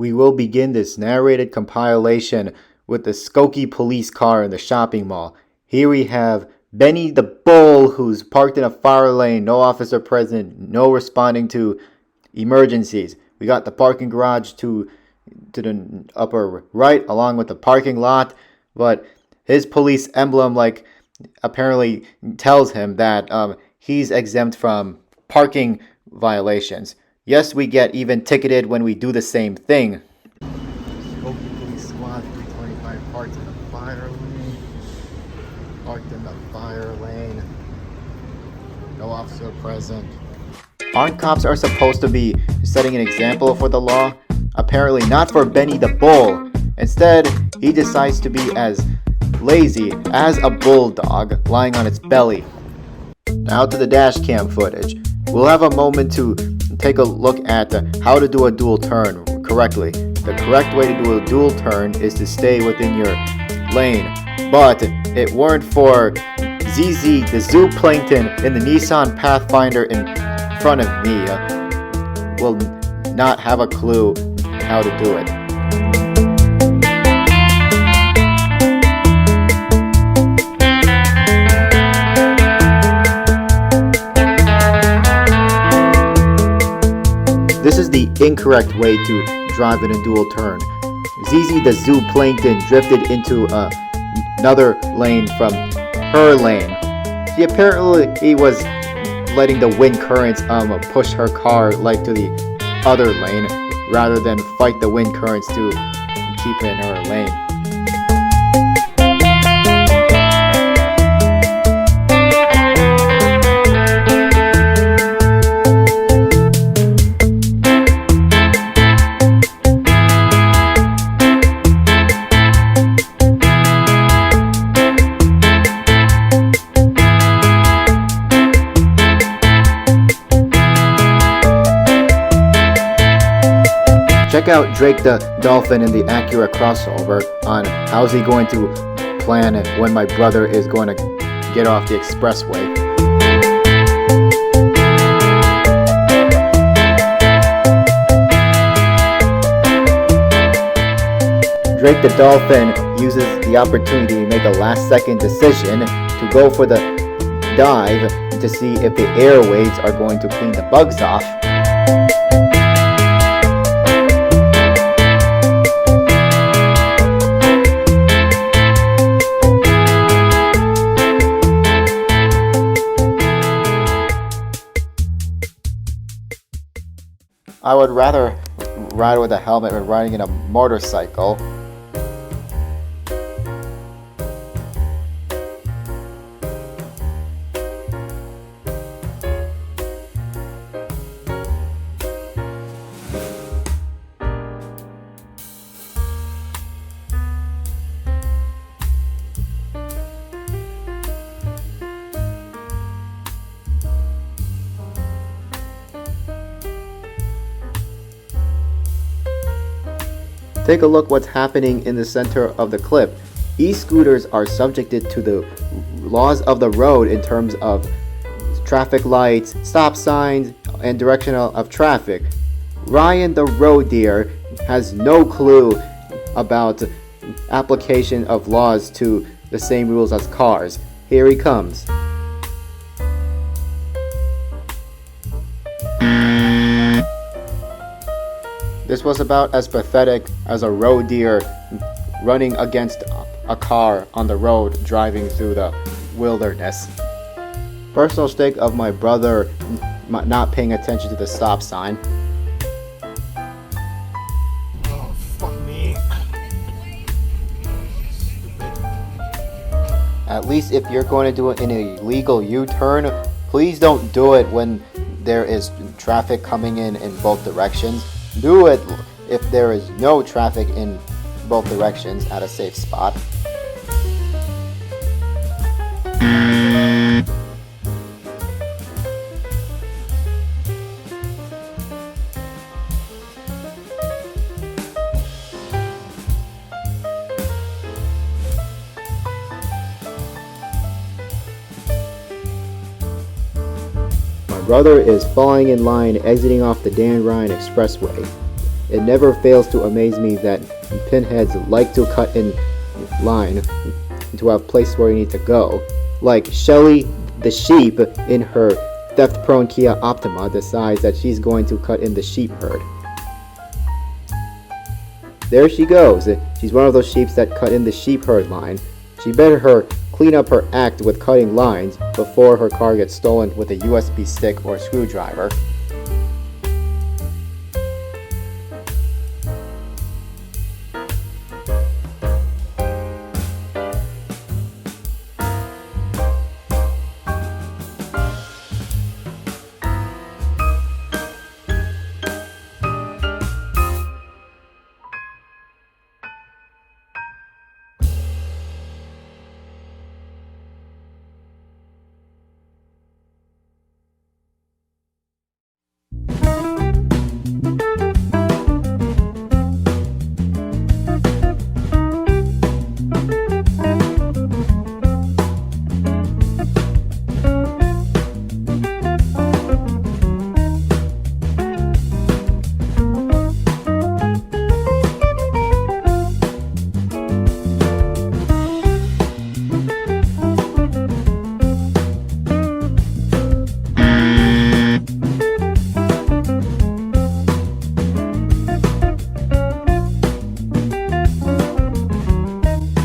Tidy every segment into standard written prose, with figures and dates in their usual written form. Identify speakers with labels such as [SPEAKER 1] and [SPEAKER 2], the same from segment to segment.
[SPEAKER 1] we will begin this narrated compilation with the Skokie police car in the shopping mall. Here we have Benny the Bull, who's parked in a fire lane, no officer present, no responding to emergencies. We got the parking garage to the upper right, along with the parking lot, but his police emblem apparently tells him that he's exempt from parking violations. Yes, we get even ticketed when we do the same thing. Skokie Police Squad 325 parked in the fire lane. Parked in the fire lane. No officer present. Aren't cops are supposed to be setting an example for the law? Apparently not for Benny the Bull. Instead, he decides to be as lazy as a bulldog lying on its belly. Now to the dash cam footage. We'll have a moment to take a look at how to do a dual turn correctly. The correct way to do a dual turn is to stay within your lane. But it weren't for ZZ the zooplankton in the Nissan Pathfinder in front of me, will not have a clue how to do it. This is the incorrect way to drive in a dual turn. ZZ the zooplankton drifted into another lane from her lane. He apparently was letting the wind currents push her car to the other lane rather than fight the wind currents to keep in her lane. Check out Drake the Dolphin in the Acura crossover on how's he going to plan when my brother is going to get off the expressway. Drake the Dolphin uses the opportunity to make a last-second decision to go for the dive to see if the airwaves are going to clean the bugs off. I would rather ride with a helmet than riding in a motorcycle. Take a look what's happening in the center of the clip. E-scooters are subjected to the laws of the road in terms of traffic lights, stop signs, and direction of traffic. Ryan the road deer has no clue about application of laws to the same rules as cars. Here he comes. This was about as pathetic as a road deer running against a car on the road driving through the wilderness. Personal stake of my brother not paying attention to the stop sign.
[SPEAKER 2] Oh, fuck me.
[SPEAKER 1] At least if you're going to do an illegal U-turn, please don't do it when there is traffic coming in both directions. Do it if there is no traffic in both directions at a safe spot. My brother is falling in line exiting off the Dan Ryan Expressway. It never fails to amaze me that pinheads like to cut in line to have places where you need to go. Like Shelly the sheep in her theft-prone Kia Optima decides that she's going to cut in the sheep herd. There she goes. She's one of those sheeps that cut in the sheep herd line. She better clean up her act with cutting lines before her car gets stolen with a USB stick or screwdriver.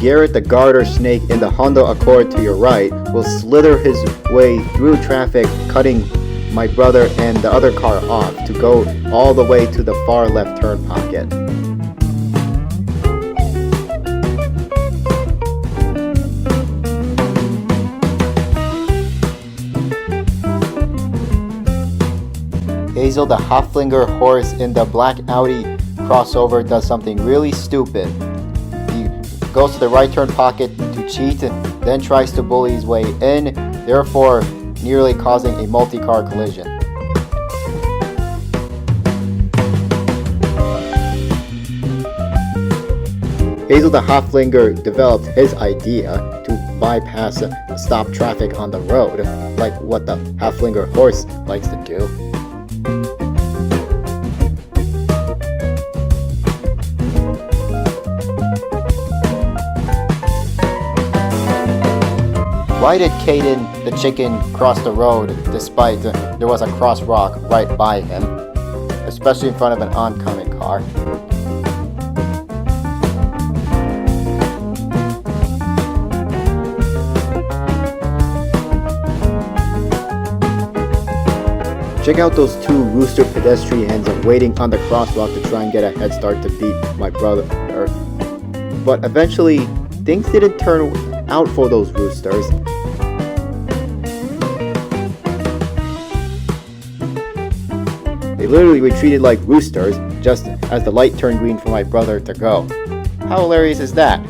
[SPEAKER 1] Garrett the garter snake in the Honda Accord to your right will slither his way through traffic, cutting my brother and the other car off to go all the way to the far left turn pocket. Hazel the Hoflinger horse in the black Audi crossover does something really stupid. Goes to the right turn pocket to cheat, then tries to bully his way in, therefore nearly causing a multi-car collision. Hazel the Hoflinger developed his idea to bypass stop traffic on the road, like what the Hoflinger horse likes to do. Why did Caden the chicken cross the road despite there was a crosswalk right by him, especially in front of an oncoming car? Check out those two rooster pedestrians waiting on the crosswalk to try and get a head start to beat my brother. But eventually, things didn't turn out for those roosters. They literally retreated like roosters just as the light turned green for my brother to go. How hilarious is that?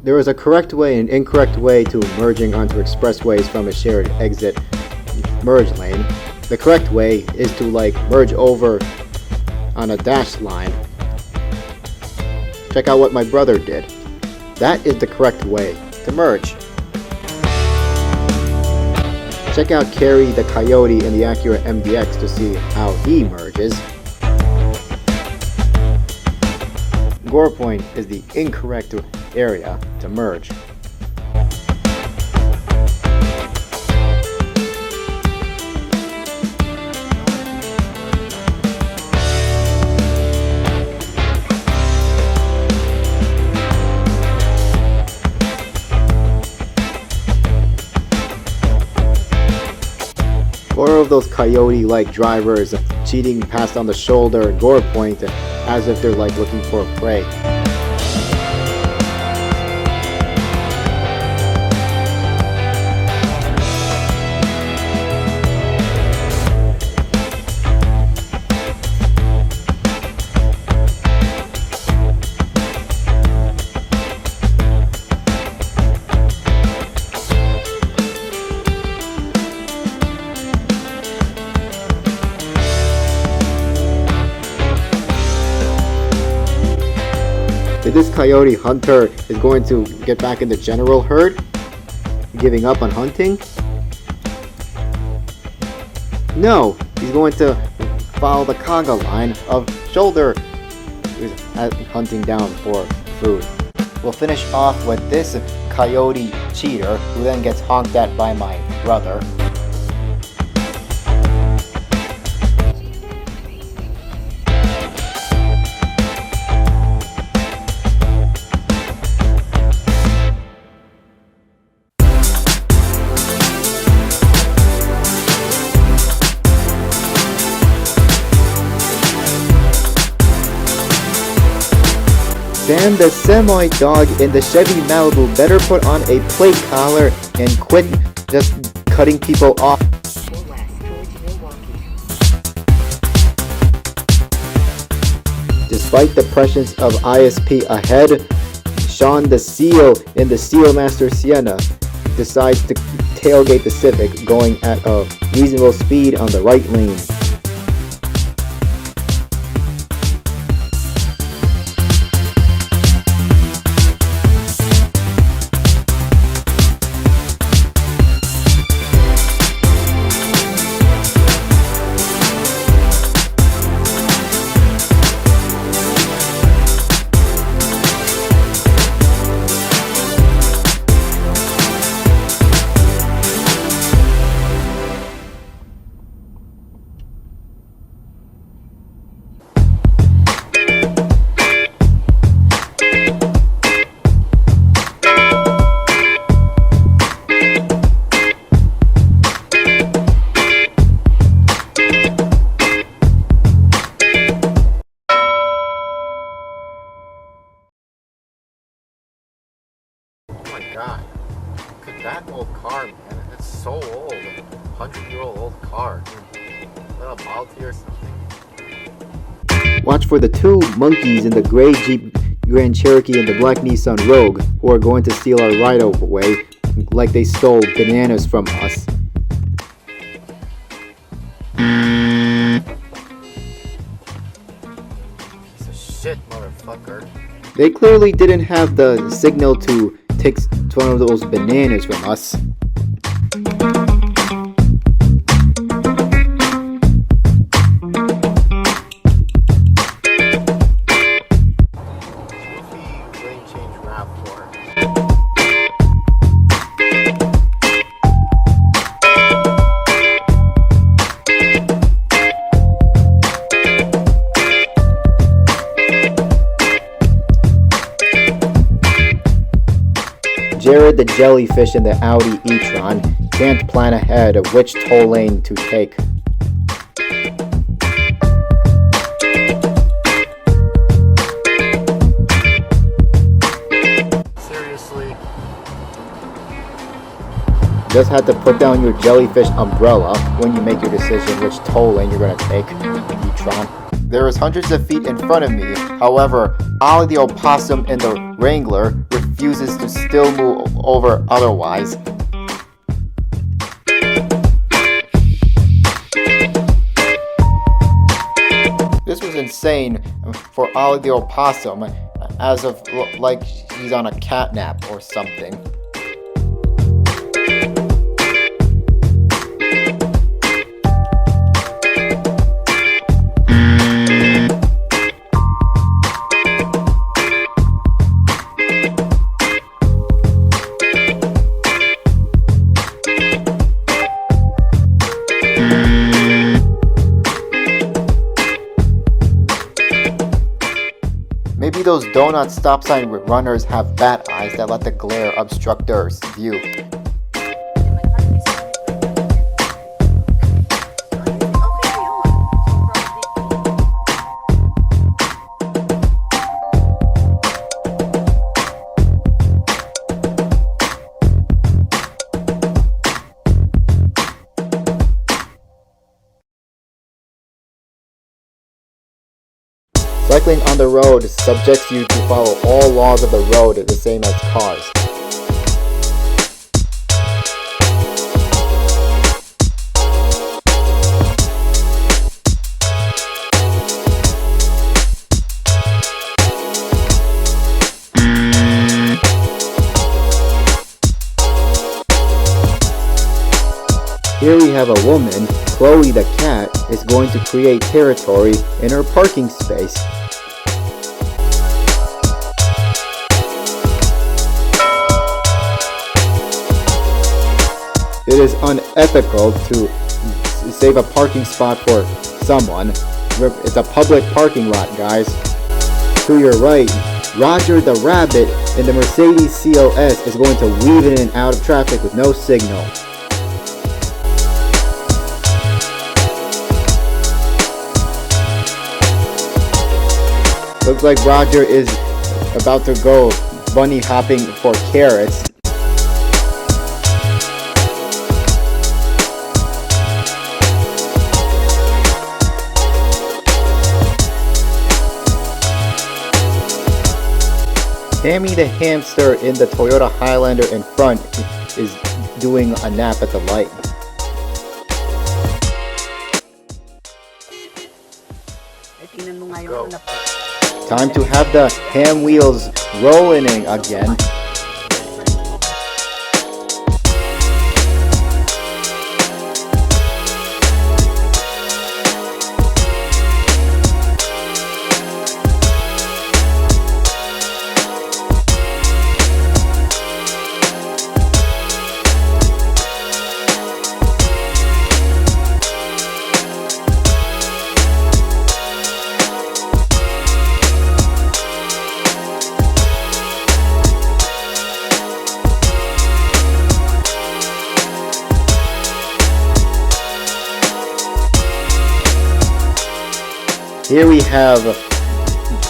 [SPEAKER 1] There is a correct way and incorrect way to merging onto expressways from a shared exit merge lane. The correct way is to merge over on a dash line. Check out what my brother did. That is the correct way to merge. Check out Carrie the Coyote in the Acura MDX to see how he merges. Gore Point is the incorrect area to merge. More of those coyote-like drivers cheating past on the shoulder and Gore Point as if they're looking for a prey. this coyote hunter is going to get back in the general herd, giving up on hunting? No, he's going to follow the conga line of shoulder hunting down for food. We'll finish off with this coyote cheater who then gets honked at by my brother. Then the semi-dog in the Chevy Malibu better put on a plate collar and quit just cutting people off. Despite the presence of ISP ahead, Sean the Seal in the Sealmaster Sienna decides to tailgate the Civic going at a reasonable speed on the right lane.
[SPEAKER 2] God, look at that old car, man. It's so old. 100-year-old old car. Is that a Model T or something?
[SPEAKER 1] Watch for the two monkeys in the gray Jeep Grand Cherokee and the black Nissan Rogue who are going to steal our right-of-way like they stole bananas from us.
[SPEAKER 2] Piece of shit, motherfucker.
[SPEAKER 1] They clearly didn't have the signal to take one of those bananas from us. Jared the jellyfish in the Audi e-tron can't plan ahead of which toll lane to take.
[SPEAKER 2] Seriously?
[SPEAKER 1] Just had to put down your jellyfish umbrella when you make your decision which toll lane you're going to take, e-tron. There is hundreds of feet in front of me, however, Ollie the opossum in the Wrangler refuses to still move over otherwise. This was insane for Ollie the opossum, as of like he's on a catnap or something. Maybe those donut stop sign runners have bat eyes that let the glare obstruct their view. Cycling on the road subjects you to follow all laws of the road the same as cars. Here we have a woman, Chloe the cat, is going to create territory in her parking space. It is unethical to save a parking spot for someone. It's a public parking lot, guys. To your right, Roger the Rabbit in the Mercedes CLS is going to weave in and out of traffic with no signal. Looks like Roger is about to go bunny hopping for carrots. Tammy the hamster in the Toyota Highlander in front is doing a nap at the light.
[SPEAKER 2] Go.
[SPEAKER 1] Time to have the ham wheels rolling again. Here we have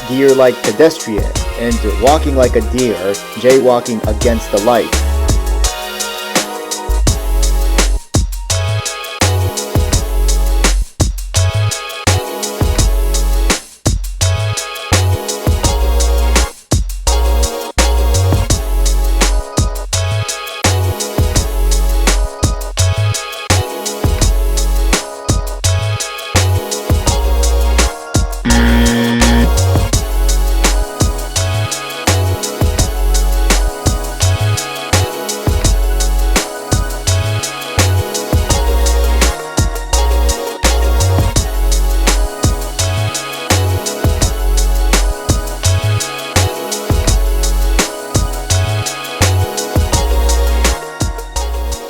[SPEAKER 1] deer-like pedestrian and walking like a deer, jaywalking against the light.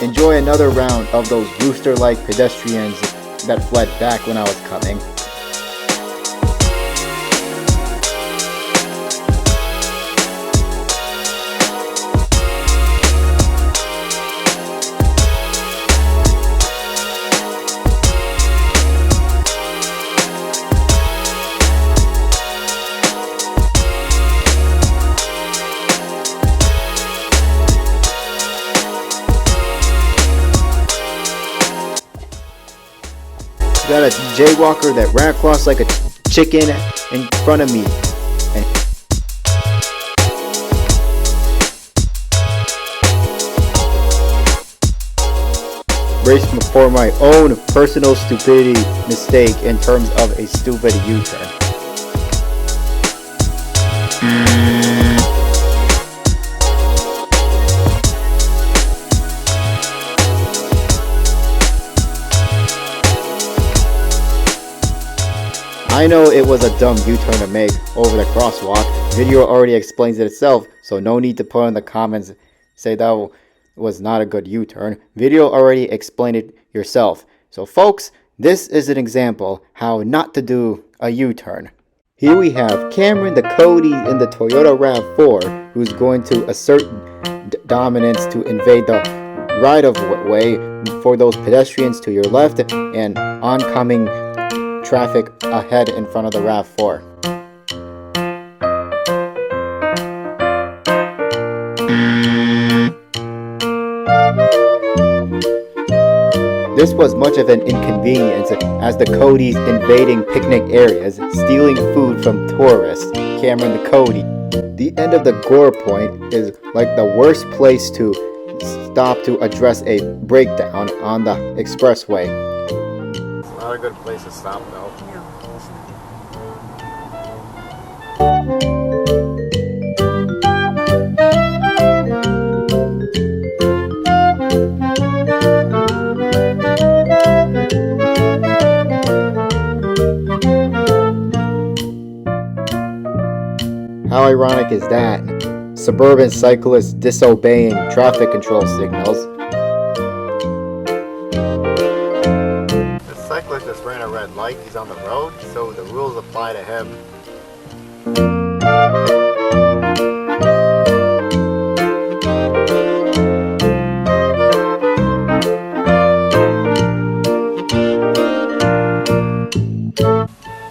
[SPEAKER 1] Enjoy another round of those rooster-like pedestrians that fled back when I was coming. Got a jaywalker that ran across like a chicken in front of me. And brace for my own personal stupidity mistake in terms of a stupid U-turn. I know it was a dumb U-turn to make over the crosswalk. Video already explains it itself, so no need to put in the comments say that was not a good U-turn. Video already explained it yourself. So folks, this is an example how not to do a U-turn. Here we have Cameron the Cody in the Toyota RAV4 who's going to assert dominance to invade the right-of-way for those pedestrians to your left and oncoming traffic ahead in front of the RAV4. This was much of an inconvenience as the Codys invading picnic areas, stealing food from tourists. Cameron the Cody. The end of the Gore Point is like the worst place to stop to address a breakdown on the expressway.
[SPEAKER 2] Not a good place to stop though.
[SPEAKER 1] How ironic is that? Suburban cyclists disobeying traffic control signals.
[SPEAKER 2] The cyclist just ran a red light. He's on the road, so the rules apply to him.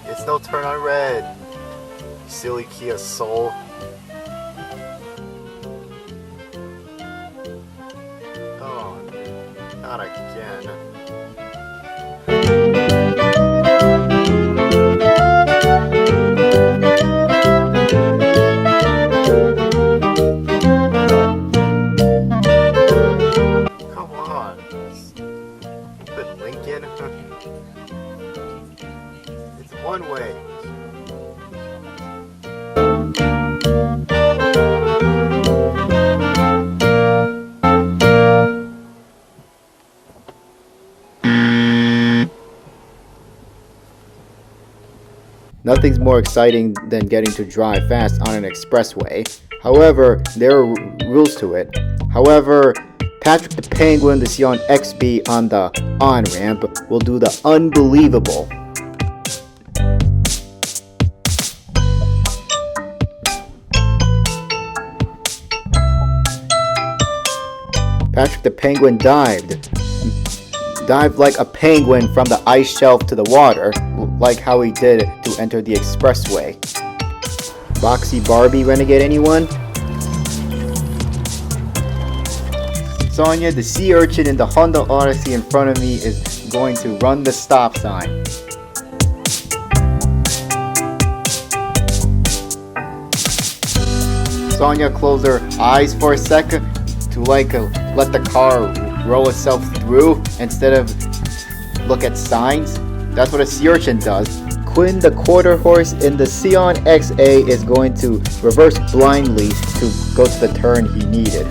[SPEAKER 2] It's no turn on red. You silly Kia Soul. Oh, not again. Come on. Stupid Lincoln. It's one way.
[SPEAKER 1] Nothing's more exciting than getting to drive fast on an expressway. However, there are rules to it. However, Patrick the Penguin, the Sion XB on the on-ramp, will do the unbelievable. Patrick the Penguin dived like a penguin from the ice shelf to the water, like how he did to enter the expressway. Boxy Barbie renegade anyone? Sonia, the sea urchin in the Honda Odyssey in front of me, is going to run the stop sign. Sonia closed her eyes for a second to let the car roll itself through instead of look at signs. That's what a sea urchin does. Quinn, the quarter horse in the Sion XA, is going to reverse blindly to go to the turn he needed.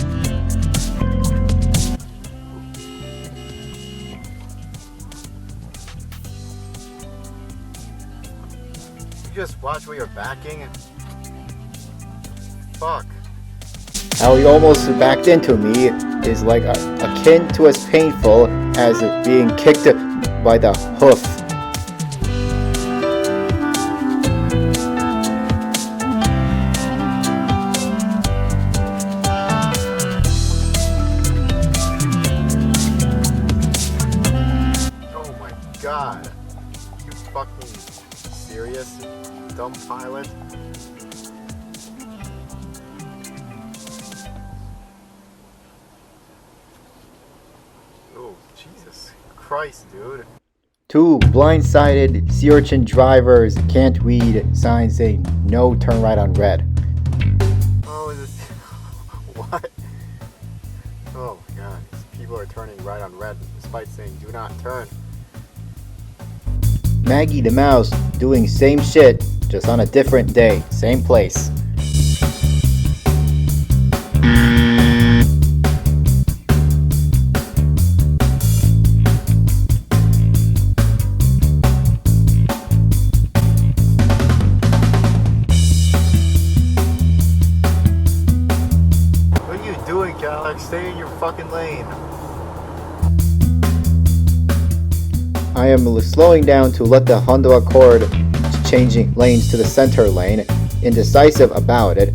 [SPEAKER 2] You just watch where you're backing. Fuck.
[SPEAKER 1] How he almost backed into me is like akin to as painful as being kicked by the hoof.
[SPEAKER 2] Oh my god. You fucking serious? Dumb pilot? Oh, Jesus Christ, dude.
[SPEAKER 1] Two blindsided sea urchin drivers can't read signs saying no turn right on red.
[SPEAKER 2] Oh, is this... What? Oh my god. These people are turning right on red despite saying do not turn.
[SPEAKER 1] Maggie the mouse doing same shit, just on a different day, same place.
[SPEAKER 2] What are you doing, Cadillac? Stay in your fucking lane.
[SPEAKER 1] I am slowing down to let the Honda Accord changing lanes to the center lane, indecisive about it.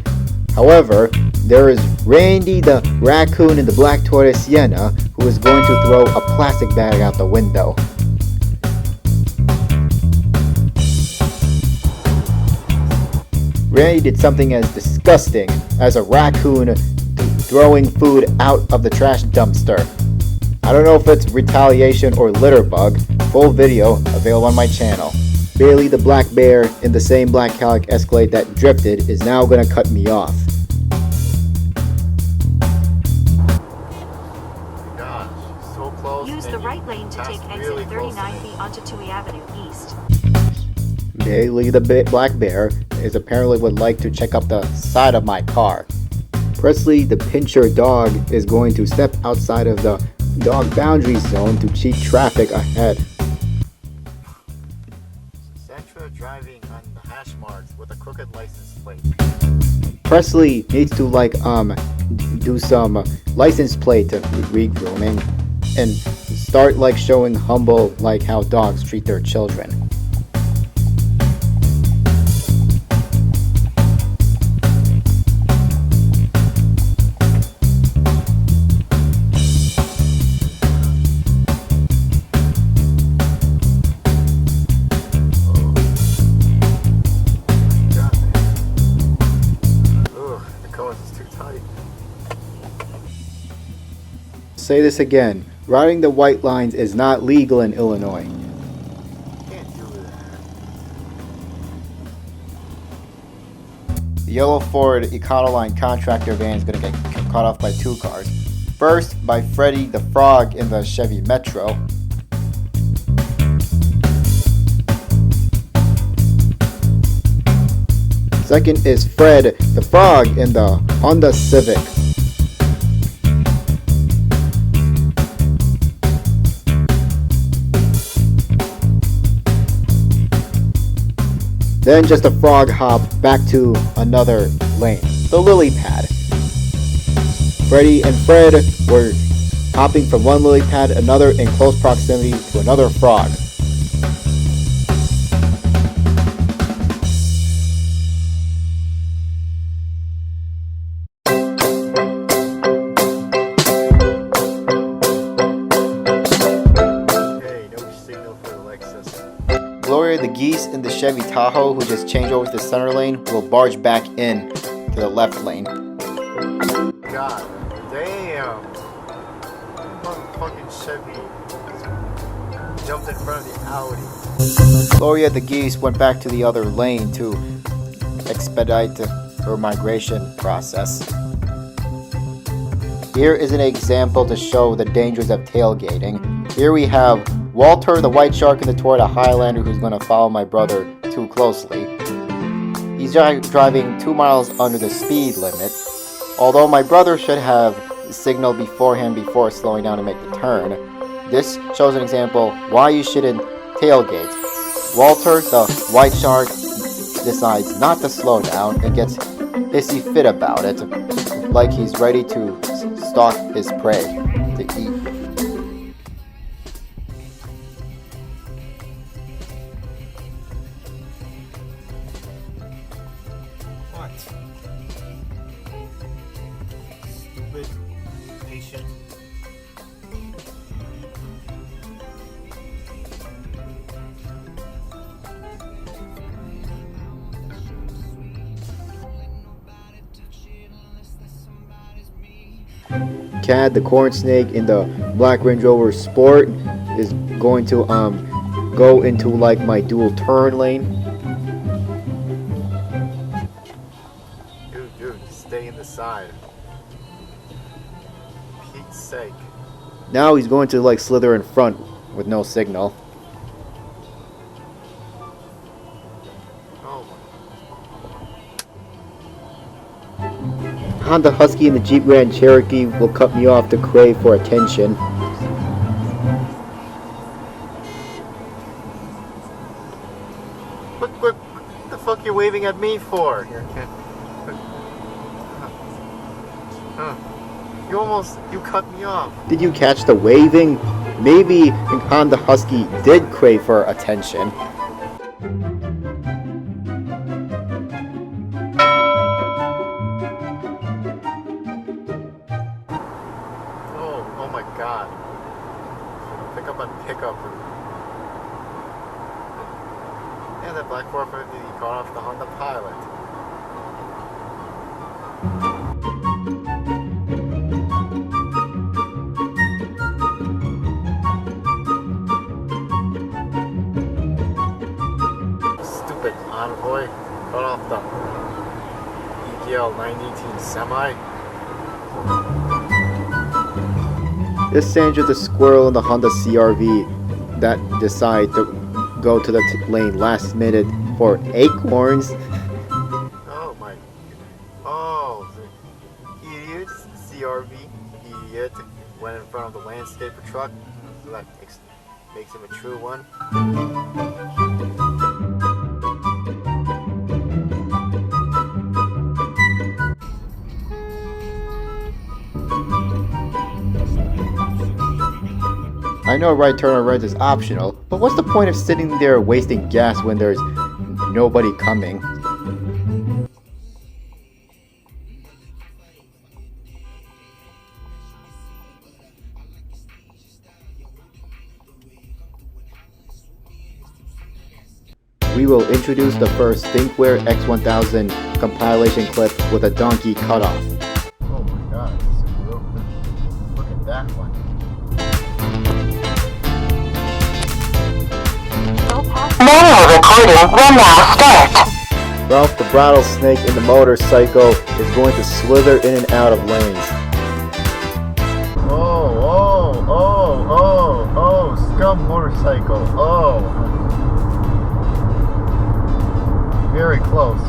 [SPEAKER 1] However, there is Randy the raccoon in the black tortoise Sienna who is going to throw a plastic bag out the window. Randy did something as disgusting as a raccoon throwing food out of the trash dumpster. I don't know if it's retaliation or litter bug. Full video available on my channel. Bailey the black bear in the same black Cadillac Escalade that drifted is now gonna cut me off.
[SPEAKER 2] Gosh, so close.
[SPEAKER 3] Use the right lane to take exit
[SPEAKER 2] really
[SPEAKER 3] 39B onto Tui Avenue East.
[SPEAKER 1] Bailey the black bear is apparently would like to check up the side of my car. Presley the pincher dog is going to step outside of the dog boundary zone to cheat traffic ahead.
[SPEAKER 2] Centra driving on the hash marks with a crooked license plate.
[SPEAKER 1] Presley needs to do some license plate regrooming and start showing humble how dogs treat their children. Say this again. Riding the white lines is not legal in Illinois.
[SPEAKER 2] Can't do that.
[SPEAKER 1] The yellow Ford Econoline contractor van is going to get cut off by two cars. First, by Freddy the Frog in the Chevy Metro. Second is Fred the Frog in the Honda Civic. Then just a frog hop back to another lane, the lily pad. Freddy and Fred were hopping from one lily pad to another in close proximity to another frog.
[SPEAKER 2] Hey, no signal for Alexis.
[SPEAKER 1] Gloria the geese in the Chevy Tahoe, who just changed over to the center lane, will barge back in to the left lane.
[SPEAKER 2] God damn. Fucking Chevy jumped in front of the Audi.
[SPEAKER 1] Gloria the geese went back to the other lane to expedite her migration process. Here is an example to show the dangers of tailgating. Here we have Walter, the white shark in the Toyota Highlander, who's going to follow my brother too closely. He's driving 2 miles under the speed limit, although my brother should have signaled beforehand before slowing down to make the turn. This shows an example why you shouldn't tailgate. Walter, the white shark, decides not to slow down and gets hissy fit about it, like he's ready to stalk his prey to eat.
[SPEAKER 2] What? Stupid, patient.
[SPEAKER 1] Cad, the corn snake in the black Range Rover Sport, is going to go into my dual turn lane.
[SPEAKER 2] Dude, stay in the side. Pete's sake.
[SPEAKER 1] Now he's going to slither in front with no signal.
[SPEAKER 2] Oh
[SPEAKER 1] Honda Husky and the Jeep Grand Cherokee will cut me off to crave for attention.
[SPEAKER 2] What the fuck you waving at me for? You cut me off.
[SPEAKER 1] Did you catch the waving? Maybe Honda Husky did crave for attention.
[SPEAKER 2] Oh my god. Pick up on pickup. Yeah, that black 450 caught off the Honda Pilot. Stupid envoy caught off the EGL 918 Semi.
[SPEAKER 1] This Sandra the squirrel in the Honda CRV that decide to go to the lane last minute for acorns.
[SPEAKER 2] Oh my. Oh, the idiot. CRV idiot went in front of the landscaper truck. So that makes him a true one.
[SPEAKER 1] I know right turn on reds is optional, but what's the point of sitting there wasting gas when there's nobody coming? We will introduce the first Thinkware X1000 compilation clip with a donkey cutoff.
[SPEAKER 2] Oh my god, this is real cool. Look at that one.
[SPEAKER 4] Manual recording will now start.
[SPEAKER 1] Ralph the rattlesnake in the motorcycle is going to slither in and out of lanes.
[SPEAKER 2] Oh, scum motorcycle. Oh. Very close.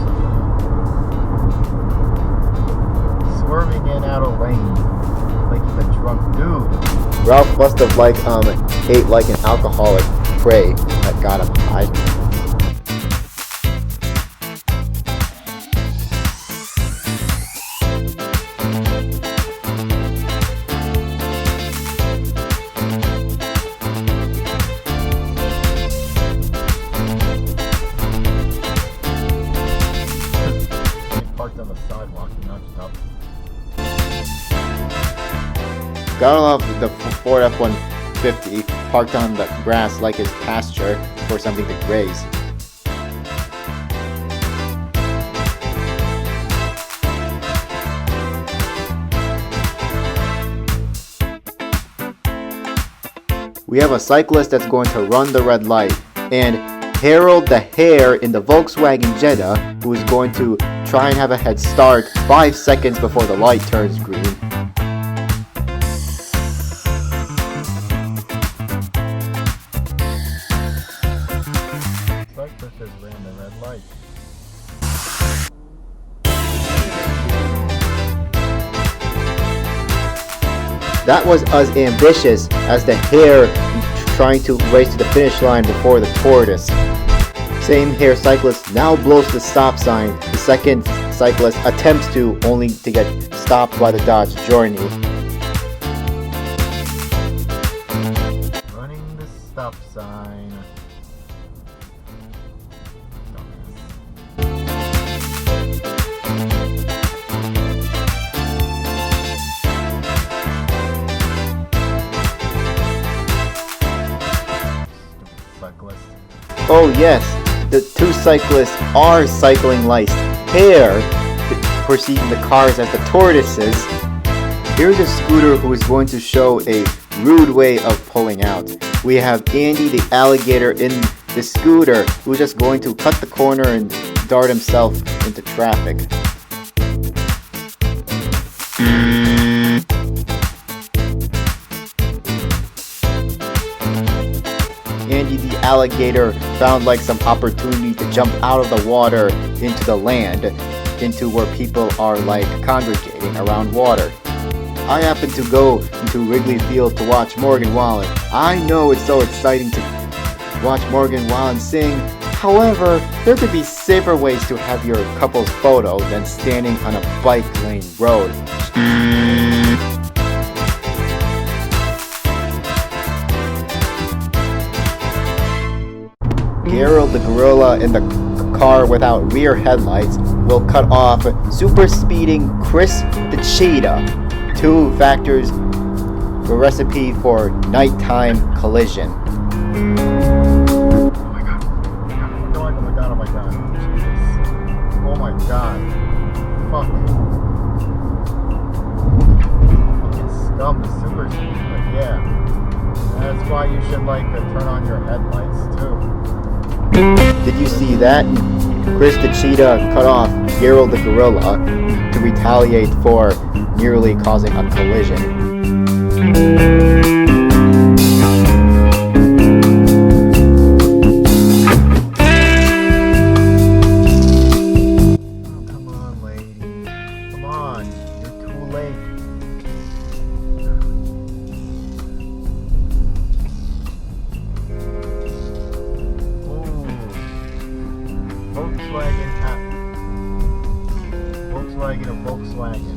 [SPEAKER 2] Swerving in and out of lane. Like he's a drunk dude.
[SPEAKER 1] Ralph must have ate like an alcoholic prey that got him high.
[SPEAKER 2] Parked on the sidewalk and nudged up.
[SPEAKER 1] Got off the Ford F-150, parked on the grass like his pasture for something to graze. We have a cyclist that's going to run the red light, and Harold the Hare in the Volkswagen Jetta, who is going to try and have a head start 5 seconds before the light turns green.
[SPEAKER 2] Cyclist just ran the red light.
[SPEAKER 1] That was as ambitious as the hare trying to race to the finish line before the tortoise. Same hare cyclist now blows the stop sign. The second cyclist attempts to, only to get stopped by the Dodge Journey.
[SPEAKER 2] Running the stop sign. Cyclist.
[SPEAKER 1] Oh yes, the two cyclists are cycling like hare, perceiving the cars as the tortoises. Here's a scooter who is going to show a rude way of pulling out. We have Andy the alligator in the scooter who's just going to cut the corner and dart himself into traffic. Andy the alligator found like some opportunity to jump out of the water into the land, into where people are like congregating around water. I happen to go into Wrigley Field to watch Morgan Wallen. I know it's so exciting to watch Morgan Wallen sing. However, there could be safer ways to have your couple's photo than standing on a bike lane road. Gerald the gorilla in the car without rear headlights will cut off super speeding Chris the cheetah. 2 factors, a recipe for nighttime collision.
[SPEAKER 2] Oh my god. Oh my god. Jesus. Oh my god. Fuck. Fucking scum, the super speed, but yeah. That's why you should like turn on your headlights too.
[SPEAKER 1] Did you see that? Chris the cheetah cut off Gerald the gorilla to retaliate for nearly causing a collision.
[SPEAKER 2] Come on, lady. Come on. You're too late. Volkswagen.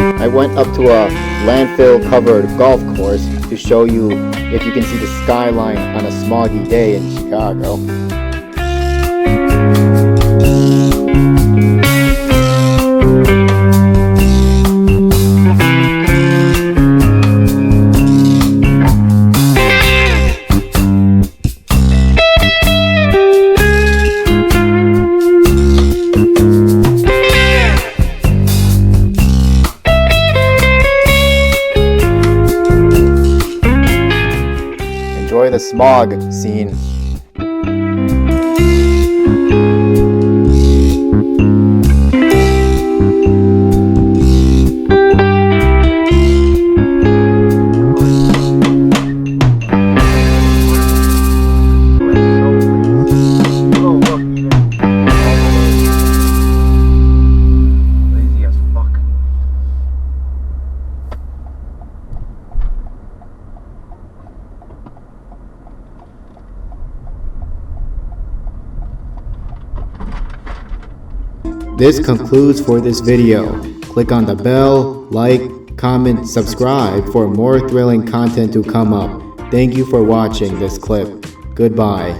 [SPEAKER 1] I went up to a landfill-covered golf course to show you if you can see the skyline on a smoggy day in Chicago. Enjoy the smog scene.
[SPEAKER 2] Lazy as fuck.
[SPEAKER 1] This concludes for this video. Click on the bell, like, comment, subscribe for more thrilling content to come up. Thank you for watching this clip. Goodbye.